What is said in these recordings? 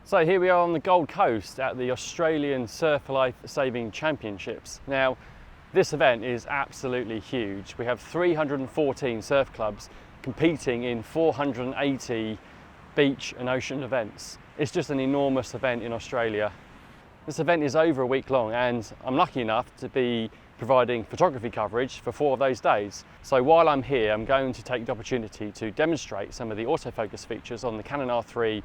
So here we are on the Gold Coast at the Australian Surf Life Saving Championships. Now, this event is absolutely huge. We have 314 surf clubs competing in 480 beach and ocean events. It's just an enormous event in Australia. This event is over a week long, and I'm lucky enough to be providing photography coverage for 4 of those days. So while I'm here, I'm going to take the opportunity to demonstrate some of the autofocus features on the Canon R3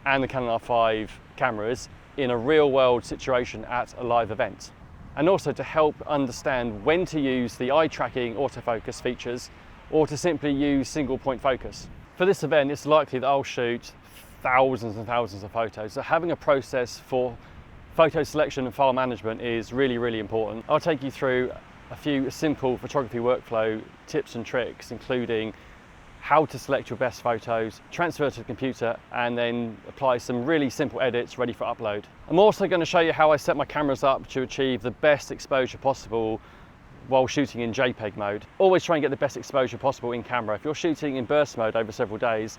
and the Canon R5 cameras in a real world situation at a live event. And also to help understand when to use the eye tracking autofocus features or to simply use single point focus. For this event, it's likely that I'll shoot thousands and thousands of photos. So having a process for photo selection and file management is really important. I'll take you through a few simple photography workflow tips and tricks, including how to select your best photos, transfer to the computer, and then apply some really simple edits ready for upload. I'm also going to show you how I set my cameras up to achieve the best exposure possible while shooting in JPEG mode. Always try and get the best exposure possible in camera. If you're shooting in burst mode over several days,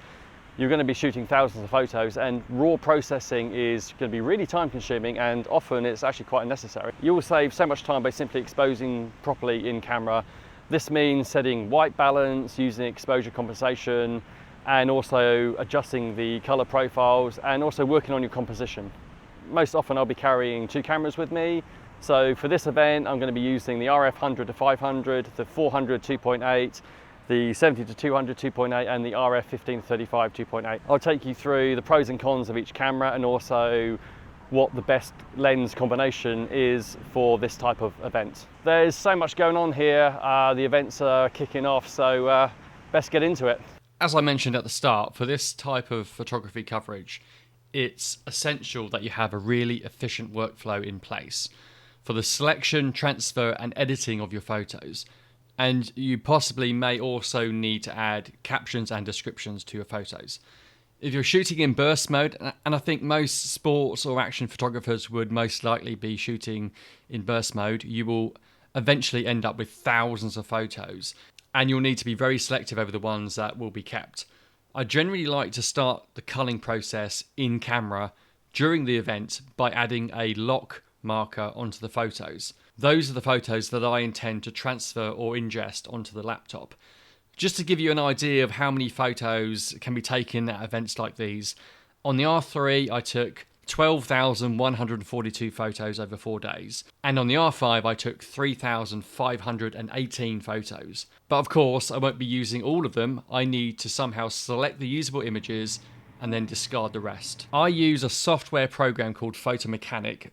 you're going to be shooting thousands of photos, and raw processing is going to be really time consuming, and often it's actually quite unnecessary. You will save so much time by simply exposing properly in camera. This means setting white balance, using exposure compensation, and also adjusting the color profiles, and also working on your composition. Most often I'll be carrying 2 cameras with me. So for this event, I'm going to be using the RF 100 to 500, the 400 2.8, the 70 to 200 2.8, and the RF 15 to 35 2.8. I'll take you through the pros and cons of each camera, and also what the best lens combination is for this type of event. There's so much going on here. The events are kicking off, so best get into it. As I mentioned at the start, for this type of photography coverage, it's essential that you have a really efficient workflow in place for the selection, transfer, and editing of your photos. And you possibly may also need to add captions and descriptions to your photos. If you're shooting in burst mode, and I think most sports or action photographers would most likely be shooting in burst mode, you will eventually end up with thousands of photos, and you'll need to be very selective over the ones that will be kept. I generally like to start the culling process in camera during the event by adding a lock marker onto the photos. Those are the photos that I intend to transfer or ingest onto the laptop. Just to give you an idea of how many photos can be taken at events like these, on the R3 I took 12,142 photos over 4 days, and on the R5 I took 3,518 photos. But of course I won't be using all of them. I need to somehow select the usable images and then discard the rest. I use a software program called PhotoMechanic,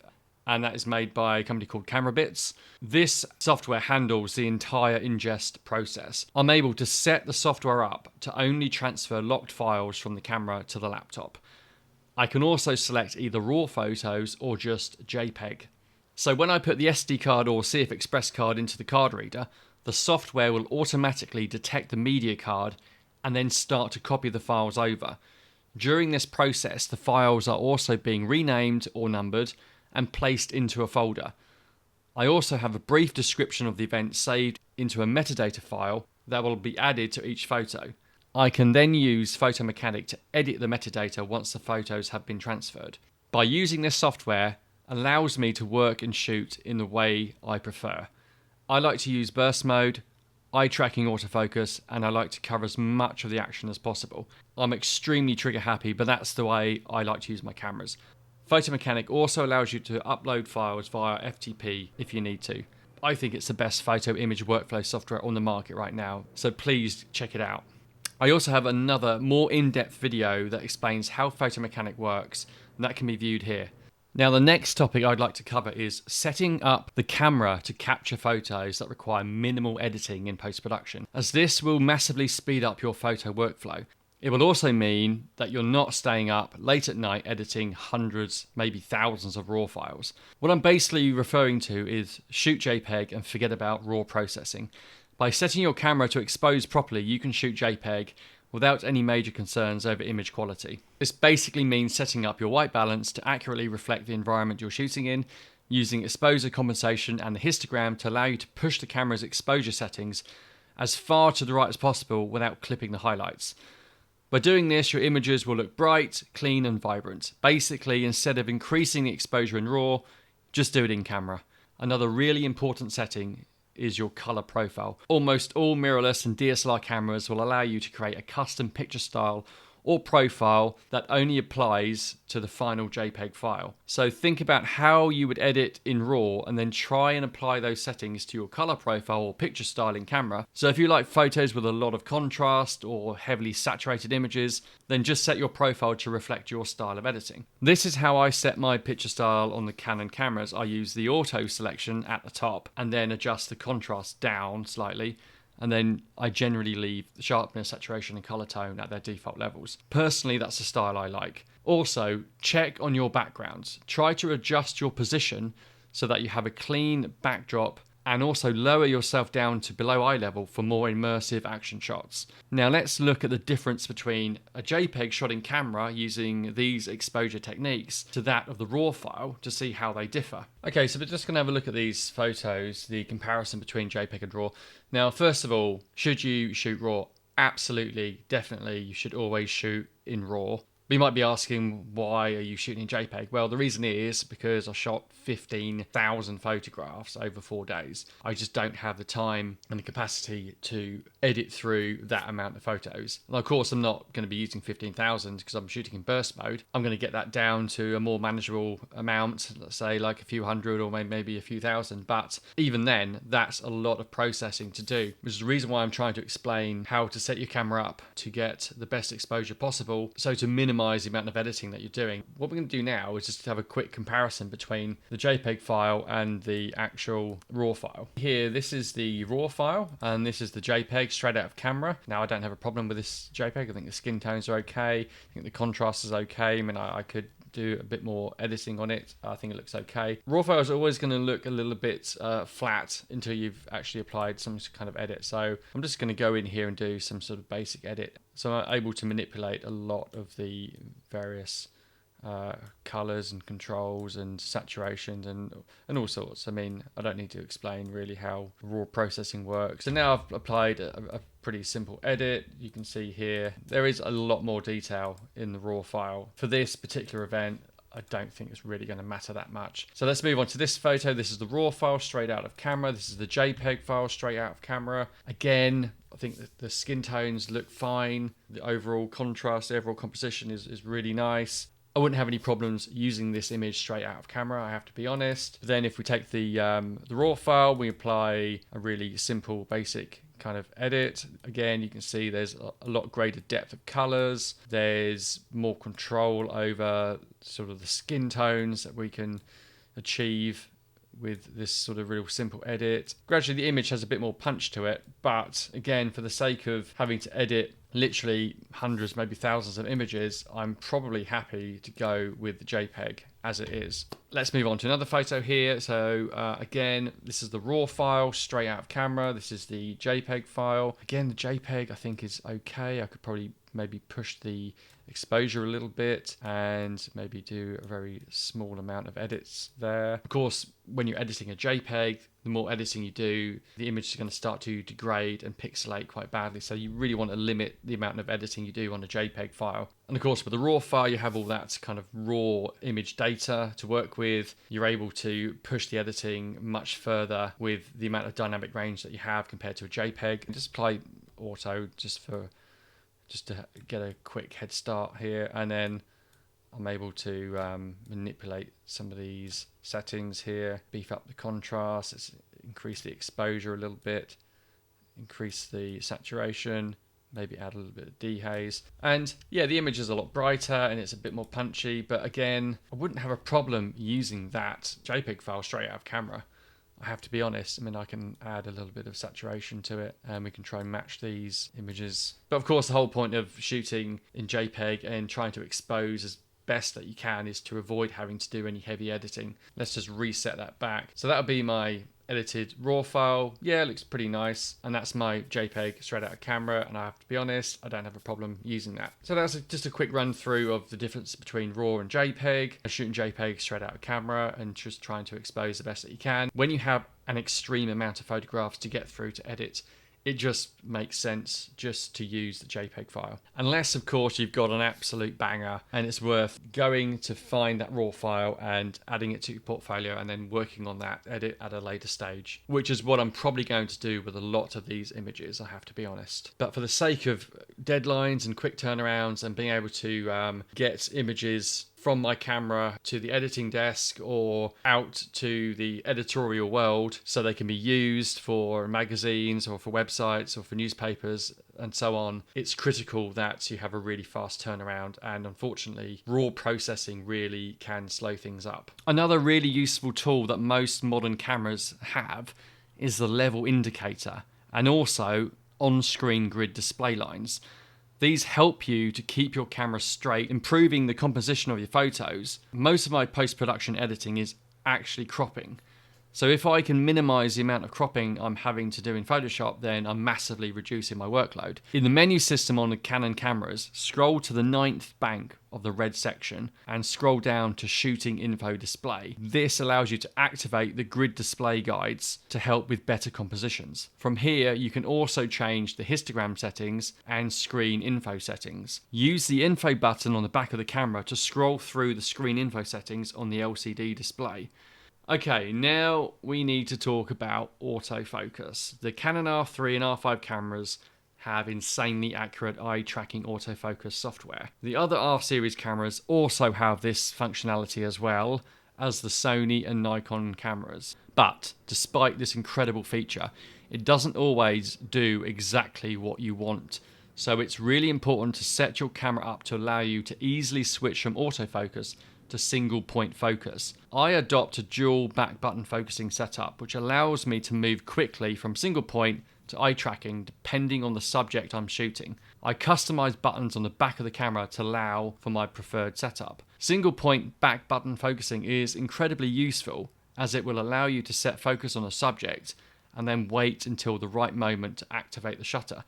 and that is made by a company called Camera Bits. This software handles the entire ingest process. I'm able to set the software up to only transfer locked files from the camera to the laptop. I can also select either RAW photos or just JPEG. So when I put the SD card or CF Express card into the card reader, the software will automatically detect the media card and then start to copy the files over. During this process, the files are also being renamed or numbered and placed into a folder. I also have a brief description of the event saved into a metadata file that will be added to each photo. I can then use PhotoMechanic to edit the metadata once the photos have been transferred. By using this software allows me to work and shoot in the way I prefer. I like to use burst mode, eye tracking autofocus, and I like to cover as much of the action as possible. I'm extremely trigger happy, but that's the way I like to use my cameras. PhotoMechanic also allows you to upload files via FTP if you need to. I think it's the best photo image workflow software on the market right now, so please check it out. I also have another more in-depth video that explains how PhotoMechanic works, and that can be viewed here. Now the next topic I'd like to cover is setting up the camera to capture photos that require minimal editing in post-production, as this will massively speed up your photo workflow. It will also mean that you're not staying up late at night editing hundreds, maybe thousands of RAW files. What I'm basically referring to is shoot JPEG and forget about RAW processing. By setting your camera to expose properly, you can shoot JPEG without any major concerns over image quality. This basically means setting up your white balance to accurately reflect the environment you're shooting in, using exposure compensation and the histogram to allow you to push the camera's exposure settings as far to the right as possible without clipping the highlights. By doing this, your images will look bright, clean and vibrant. Basically, instead of increasing the exposure in RAW, just do it in camera. Another really important setting is your color profile. Almost all mirrorless and DSLR cameras will allow you to create a custom picture style or profile that only applies to the final JPEG file. So think about how you would edit in RAW and then try and apply those settings to your color profile or picture style in camera. So if you like photos with a lot of contrast or heavily saturated images, then just set your profile to reflect your style of editing. This is how I set my picture style on the Canon cameras. I use the auto selection at the top and then adjust the contrast down slightly. And then I generally leave the sharpness, saturation and color tone at their default levels. Personally, that's the style I like. Also, check on your backgrounds. Try to adjust your position so that you have a clean backdrop, and also lower yourself down to below eye level for more immersive action shots. Now let's look at the difference between a JPEG shot in camera using these exposure techniques to that of the RAW file to see how they differ. Okay, so we're just gonna have a look at these photos, the comparison between JPEG and RAW. Now, first of all, should you shoot RAW? Absolutely, definitely, you should always shoot in RAW. But you might be asking, why are you shooting in JPEG? Well, the reason is because I shot 15,000 photographs over 4 days. I just don't have the time and the capacity to edit through that amount of photos. And of course, I'm not going to be using 15,000 because I'm shooting in burst mode. I'm going to get that down to a more manageable amount, let's say like a few hundred or maybe a few thousand. But even then, that's a lot of processing to do, which is the reason why I'm trying to explain how to set your camera up to get the best exposure possible. So to minimize the amount of editing that you're doing. What we're going to do now is just have a quick comparison between the JPEG file and the actual RAW file. Here, this is the RAW file and this is the JPEG straight out of camera. Now, I don't have a problem with this JPEG. I think the skin tones are okay. I think the contrast is okay. I mean, I could do a bit more editing on it. I think it looks okay. RAW file is always going to look a little bit flat until you've actually applied some kind of edit. So I'm just going to go in here and do some sort of basic edit. So I'm able to manipulate a lot of the various colors and controls and saturations and all sorts. I mean, I don't need to explain really how raw processing works. So now I've applied a pretty simple edit. You can see here there is a lot more detail in the raw file. For this particular event, I don't think it's really going to matter that much. So let's move on to this photo. This is the RAW file straight out of camera. This is the JPEG file straight out of camera. Again, I think that the skin tones look fine. The overall contrast, the overall composition is really nice. I wouldn't have any problems using this image straight out of camera, I have to be honest. But then if we take the RAW file, we apply a really simple, basic kind of edit. Again, you can see there's a lot greater depth of colors. There's more control over sort of the skin tones that we can achieve with this sort of real simple edit. Gradually the image has a bit more punch to it, but again, for the sake of having to edit literally hundreds, maybe thousands of images, I'm probably happy to go with the JPEG as it is. Let's move on to another photo here. So again, this is the RAW file straight out of camera. This is the JPEG file. Again, the JPEG I think is okay. I could probably maybe push the exposure a little bit and maybe do a very small amount of edits there. Of course, when you're editing a JPEG, the more editing you do, the image is going to start to degrade and pixelate quite badly. So you really want to limit the amount of editing you do on a JPEG file. And of course, with the RAW file, you have all that kind of raw image data to work with. You're able to push the editing much further with the amount of dynamic range that you have compared to a JPEG. And just apply auto just to get a quick head start here, and then I'm able to manipulate some of these settings here, beef up the contrast, increase the exposure a little bit, increase the saturation, maybe add a little bit of dehaze. And yeah, the image is a lot brighter and it's a bit more punchy, but again, I wouldn't have a problem using that JPEG file straight out of camera. I have to be honest. I mean, I can add a little bit of saturation to it and we can try and match these images. But of course, the whole point of shooting in JPEG and trying to expose as best that you can is to avoid having to do any heavy editing. Let's just reset that back. So that'll be my edited RAW file. Yeah, it looks pretty nice. And that's my JPEG straight out of camera. And I have to be honest, I don't have a problem using that. So that's just a quick run through of the difference between RAW and JPEG. Shooting JPEG straight out of camera and just trying to expose the best that you can. When you have an extreme amount of photographs to get through to edit, it just makes sense just to use the JPEG file. Unless, of course, you've got an absolute banger and it's worth going to find that raw file and adding it to your portfolio and then working on that edit at a later stage, which is what I'm probably going to do with a lot of these images, I have to be honest. But for the sake of deadlines and quick turnarounds and being able to get images from my camera to the editing desk or out to the editorial world so they can be used for magazines or for websites or for newspapers and so on, it's critical that you have a really fast turnaround, and unfortunately raw processing really can slow things up. Another really useful tool that most modern cameras have is the level indicator and also on-screen grid display lines. These help you to keep your camera straight, improving the composition of your photos. Most of my post-production editing is actually cropping. So if I can minimize the amount of cropping I'm having to do in Photoshop, then I'm massively reducing my workload. In the menu system on the Canon cameras, scroll to the 9th bank of the red section and scroll down to shooting info display. This allows you to activate the grid display guides to help with better compositions. From here, you can also change the histogram settings and screen info settings. Use the info button on the back of the camera to scroll through the screen info settings on the LCD display. Okay, now we need to talk about autofocus. The Canon R3 and R5 cameras have insanely accurate eye tracking autofocus software. The other R series cameras also have this functionality as well as the Sony and Nikon cameras. But despite this incredible feature, it doesn't always do exactly what you want. So it's really important to set your camera up to allow you to easily switch from autofocus to single point focus. I adopt a dual back button focusing setup, which allows me to move quickly from single point to eye tracking depending on the subject I'm shooting. I customize buttons on the back of the camera to allow for my preferred setup. Single point back button focusing is incredibly useful as it will allow you to set focus on a subject and then wait until the right moment to activate the shutter.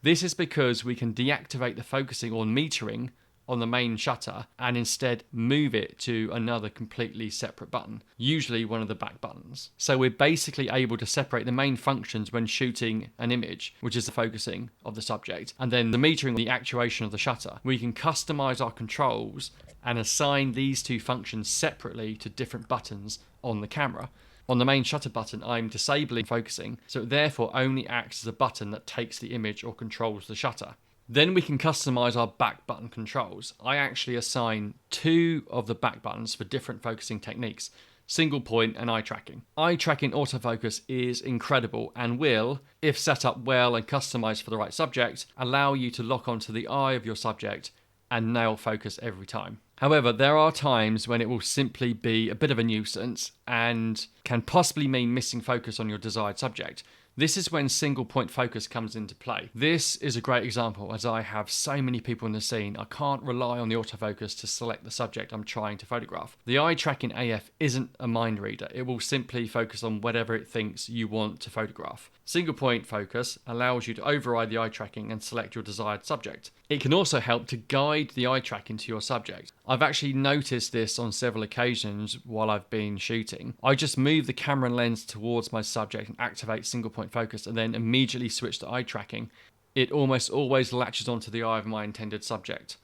This is because we can deactivate the focusing or metering on the main shutter and instead move it to another completely separate button, usually one of the back buttons. So we're basically able to separate the main functions when shooting an image, which is the focusing of the subject, and then the metering, the actuation of the shutter. We can customize our controls and assign these two functions separately to different buttons on the camera. On the main shutter button, I'm disabling focusing, so it therefore only acts as a button that takes the image or controls the shutter. Then we can customize our back button controls. I actually assign 2 of the back buttons for different focusing techniques, single point and eye tracking. Eye tracking autofocus is incredible and will, if set up well and customized for the right subject, allow you to lock onto the eye of your subject and nail focus every time. However, there are times when it will simply be a bit of a nuisance and can possibly mean missing focus on your desired subject. This is when single point focus comes into play. This is a great example as I have so many people in the scene. I can't rely on the autofocus to select the subject I'm trying to photograph. The eye tracking AF isn't a mind reader. It will simply focus on whatever it thinks you want to photograph. Single point focus allows you to override the eye tracking and select your desired subject. It can also help to guide the eye tracking to your subject. I've actually noticed this on several occasions while I've been shooting. I just move the camera lens towards my subject and activate single point focus and then immediately switch to eye tracking. It almost always latches onto the eye of my intended subject.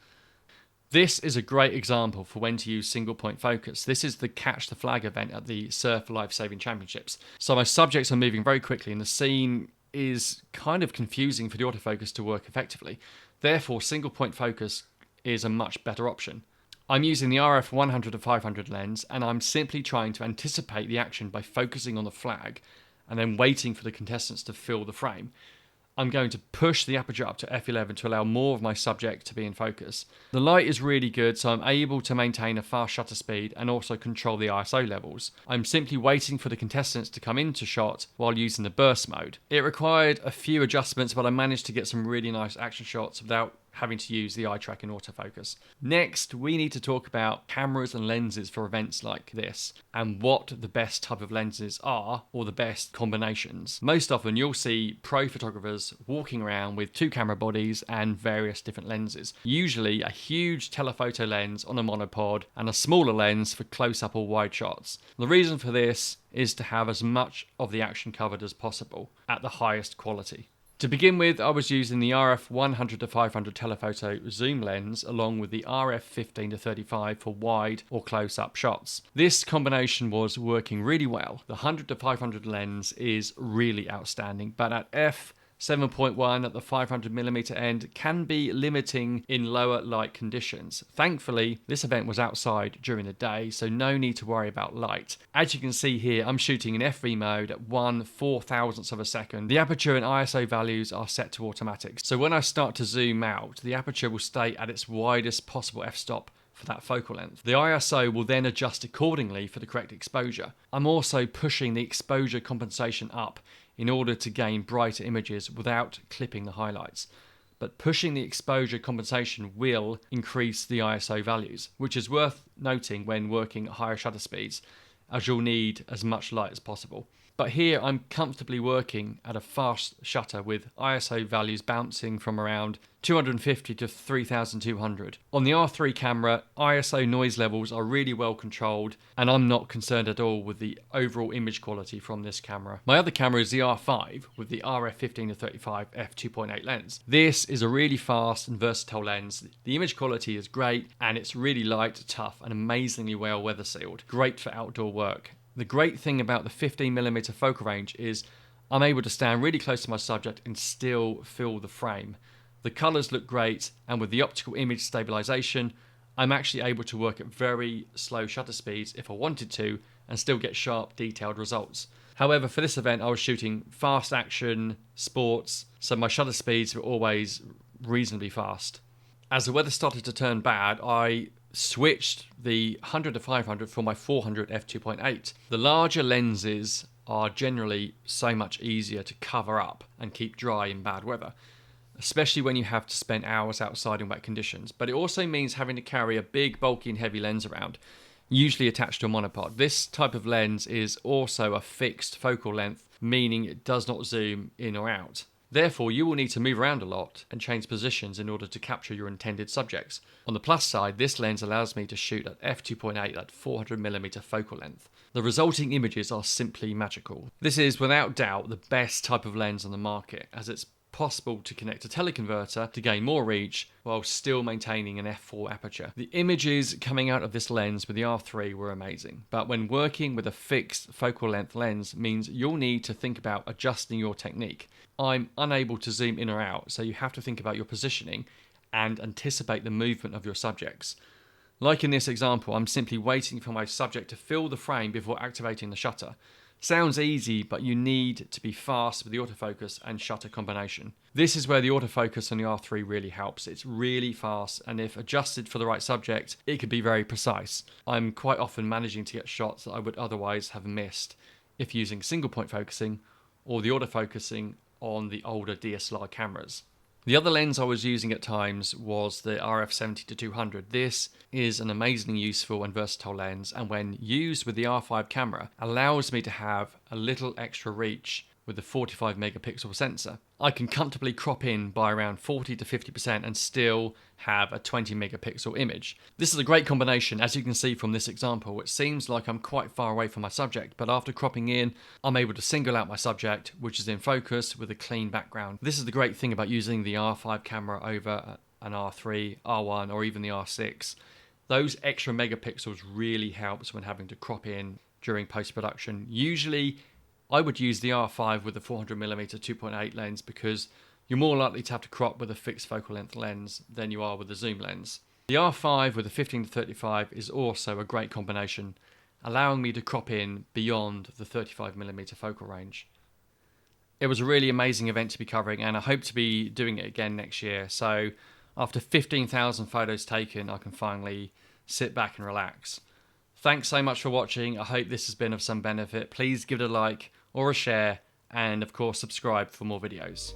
This is a great example for when to use single point focus. This is the Catch the Flag event at the Surf Life Saving Championships. So my subjects are moving very quickly and the scene is kind of confusing for the autofocus to work effectively. Therefore, single point focus is a much better option. I'm using the RF 100-500 lens and I'm simply trying to anticipate the action by focusing on the flag and then waiting for the contestants to fill the frame. I'm going to push the aperture up to f11 to allow more of my subject to be in focus. The light is really good, so I'm able to maintain a fast shutter speed and also control the ISO levels. I'm simply waiting for the contestants to come into shot while using the burst mode. It required a few adjustments, but I managed to get some really nice action shots without having to use the eye tracking autofocus. Next, we need to talk about cameras and lenses for events like this and what the best type of lenses are or the best combinations. Most often you'll see pro photographers walking around with 2 camera bodies and various different lenses. Usually a huge telephoto lens on a monopod and a smaller lens for close-up or wide shots. The reason for this is to have as much of the action covered as possible at the highest quality. To begin with, I was using the RF 100-500 telephoto zoom lens along with the RF 15-35 for wide or close-up shots. This combination was working really well. The 100-500 lens is really outstanding, but at f7.1 at the 500mm end can be limiting in lower light conditions. Thankfully, this event was outside during the day, so no need to worry about light. As you can see here, I'm shooting in FV mode at 1/4000th of a second. The aperture and ISO values are set to automatic, so when I start to zoom out, the aperture will stay at its widest possible f-stop for that focal length. The ISO will then adjust accordingly for the correct exposure. I'm also pushing the exposure compensation up in order to gain brighter images without clipping the highlights. But pushing the exposure compensation will increase the ISO values, which is worth noting when working at higher shutter speeds, as you'll need as much light as possible. But here I'm comfortably working at a fast shutter with ISO values bouncing from around 250 to 3200. On the R3 camera, ISO noise levels are really well controlled, and I'm not concerned at all with the overall image quality from this camera. My other camera is the R5 with the RF 15-35 f2.8 lens. This is a really fast and versatile lens. The image quality is great, and it's really light, tough, and amazingly well weather sealed. Great for outdoor work. The great thing about the 15mm focal range is I'm able to stand really close to my subject and still feel the frame. The colours look great, and with the optical image stabilisation, I'm actually able to work at very slow shutter speeds if I wanted to and still get sharp, detailed results. However, for this event I was shooting fast action, sports, so my shutter speeds were always reasonably fast. As the weather started to turn bad, I switched the 100-500 for my 400 f2.8. The larger lenses are generally so much easier to cover up and keep dry in bad weather, especially when you have to spend hours outside in wet conditions. But it also means having to carry a big, bulky and heavy lens around, usually attached to a monopod. This type of lens is also a fixed focal length, meaning it does not zoom in or out. Therefore, you will need to move around a lot and change positions in order to capture your intended subjects. On the plus side, this lens allows me to shoot at f2.8 at 400mm focal length. The resulting images are simply magical. This is without doubt the best type of lens on the market, as it's possible to connect a teleconverter to gain more reach while still maintaining an f4 aperture. The images coming out of this lens with the R3 were amazing, but when working with a fixed focal length lens means you'll need to think about adjusting your technique. I'm unable to zoom in or out, so you have to think about your positioning and anticipate the movement of your subjects. Like in this example, I'm simply waiting for my subject to fill the frame before activating the shutter. Sounds easy, but you need to be fast with the autofocus and shutter combination. This is where the autofocus on the R3 really helps. It's really fast, and if adjusted for the right subject, it can be very precise. I'm quite often managing to get shots that I would otherwise have missed if using single point focusing or the autofocusing on the older DSLR cameras. The other lens I was using at times was the RF 70-200. This is an amazingly useful and versatile lens, and when used with the R5 camera, allows me to have a little extra reach with the 45 megapixel sensor. I can comfortably crop in by around 40 to 50% and still have a 20 megapixel image. This is a great combination. As you can see from this example, it seems like I'm quite far away from my subject, but after cropping in, I'm able to single out my subject, which is in focus with a clean background. This is the great thing about using the R5 camera over an R3, R1, or even the R6. Those extra megapixels really helps when having to crop in during post-production. Usually, I would use the R5 with the 400mm 2.8 lens because you're more likely to have to crop with a fixed focal length lens than you are with a zoom lens. The R5 with the 15-35 is also a great combination, allowing me to crop in beyond the 35mm focal range. It was a really amazing event to be covering, and I hope to be doing it again next year. So after 15,000 photos taken, I can finally sit back and relax. Thanks so much for watching. I hope this has been of some benefit. Please give it a like or a share, and of course subscribe for more videos.